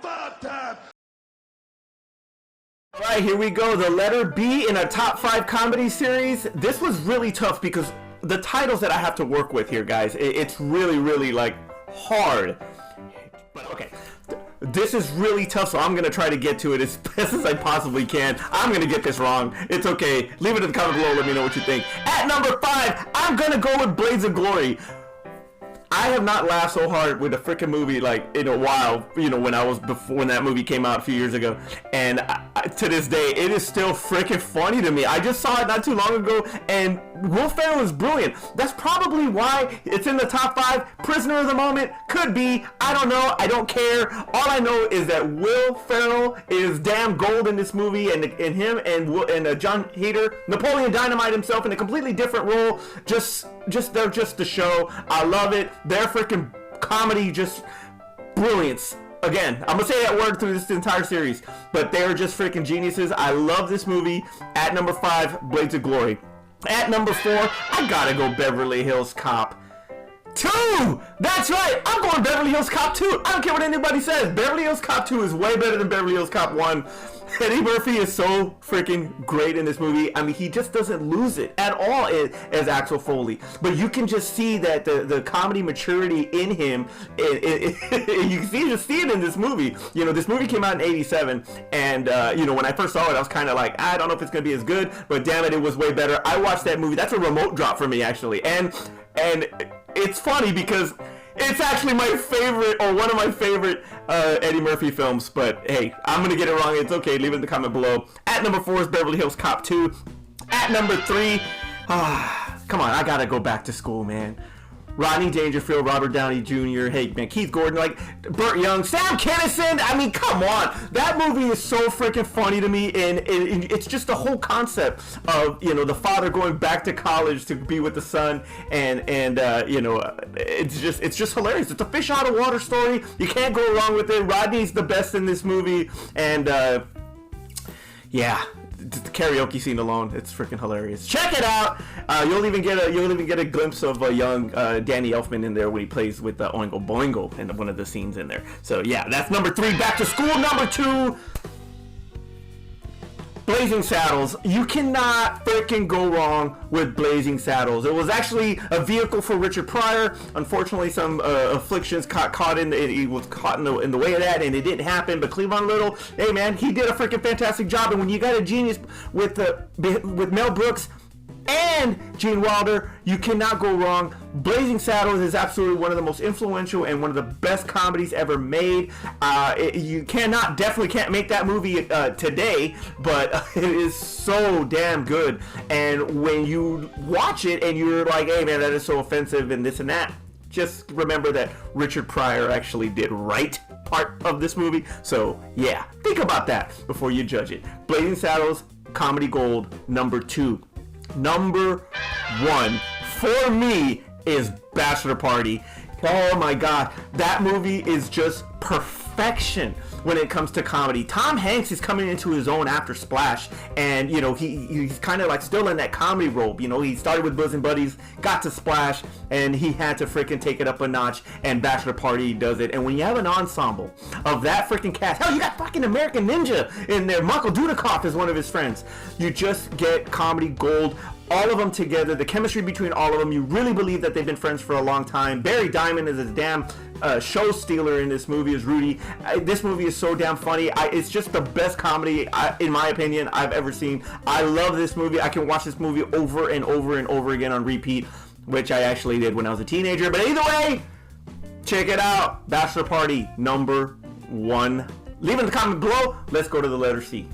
All right, here we go. The letter B in a top 5 comedy series. This was really tough because the titles that I have to work with here, guys, it's really, really like hard. But okay, this is really tough, so I'm gonna try to get to it as best as I possibly can. I'm gonna get this wrong. It's okay. Leave it in the comment below. Let me know what you think. At number 5, I'm gonna go with Blades of Glory. I have not laughed so hard with a freaking movie like in a while, you know, when that movie came out a few years ago, and to this day it is still freaking funny to me. I just saw it not too long ago, and Will Ferrell is brilliant. That's probably why it's in the top 5. Prisoner of the Moment could be, I don't know, I don't care. All I know is that Will Ferrell is damn gold in this movie, and him and John Hader, Napoleon Dynamite himself, in a completely different role. They're just the show. I love it. Their freaking comedy, just brilliance. Again, I'm gonna say that word through this entire series, but they're just freaking geniuses. I love this movie. At number 5, Blades of Glory. At number 4, I gotta go Beverly Hills Cop 2! That's right! I'm going Beverly Hills Cop 2! I don't care what anybody says. Beverly Hills Cop 2 is way better than Beverly Hills Cop 1. Eddie Murphy is so freaking great in this movie. I mean, he just doesn't lose it at all as Axel Foley. But you can just see that the comedy maturity in him, you can just see it in this movie. You know, this movie came out in '87, and you know, when I first saw it, I was kind of like, I don't know if it's gonna be as good, but damn it, it was way better. I watched that movie. That's a remote drop for me, actually, and it's funny because it's actually my favorite, or one of my favorite Eddie Murphy films, but hey, I'm going to get it wrong. It's okay. Leave it in the comment below. At number 4 is Beverly Hills Cop 2. At number 3, come on, I got to go back to school, man. Rodney Dangerfield, Robert Downey Jr., hey, man, Keith Gordon, like, Burt Young, Sam Kinison. I mean, come on. That movie is so freaking funny to me, and it's just the whole concept of, you know, the father going back to college to be with the son, and you know, it's just hilarious. It's a fish out of water story. You can't go wrong with it. Rodney's the best in this movie, and yeah, the karaoke scene alone, it's freaking hilarious. Check it out. You'll even get a glimpse of a young Danny Elfman in there when he plays with Oingo Boingo in one of the scenes in there. So yeah, that's number 3. Back to School. Number 2, Blazing Saddles. You cannot freaking go wrong with Blazing Saddles. It was actually a vehicle for Richard Pryor. Unfortunately, some afflictions he was caught in the way of that, and it didn't happen. But Cleavon Little, hey man, he did a freaking fantastic job. And when you got a genius with Mel Brooks and Gene Wilder, you cannot go wrong. Blazing Saddles is absolutely one of the most influential and one of the best comedies ever made. You definitely can't make that movie today, but it is so damn good. And when you watch it and you're like, hey man, that is so offensive and this and that, just remember that Richard Pryor actually did right part of this movie. So yeah, think about that before you judge it. Blazing Saddles, comedy gold. Number 2. Number 1 for me is Bachelor Party. Oh my god, that movie is just perfection when it comes to comedy. Tom Hanks is coming into his own after Splash, and you know, he's kind of like still in that comedy role. You know, he started with Bosom Buddies, got to Splash, and he had to freaking take it up a notch, and Bachelor Party does it. And when you have an ensemble of that freaking cast, hell, you got fucking American Ninja in there. Michael Dudikoff is one of his friends. You just get comedy gold. All of them together, the chemistry between all of them, you really believe that they've been friends for a long time. Barry Diamond is a damn show stealer in this movie as Rudy. This movie is so damn funny. It's just the best comedy, in my opinion, I've ever seen. I love this movie. I can watch this movie over and over and over again on repeat, which I actually did when I was a teenager. But either way, check it out. Bachelor Party, number 1. Leave in the comment below. Let's go to the letter C.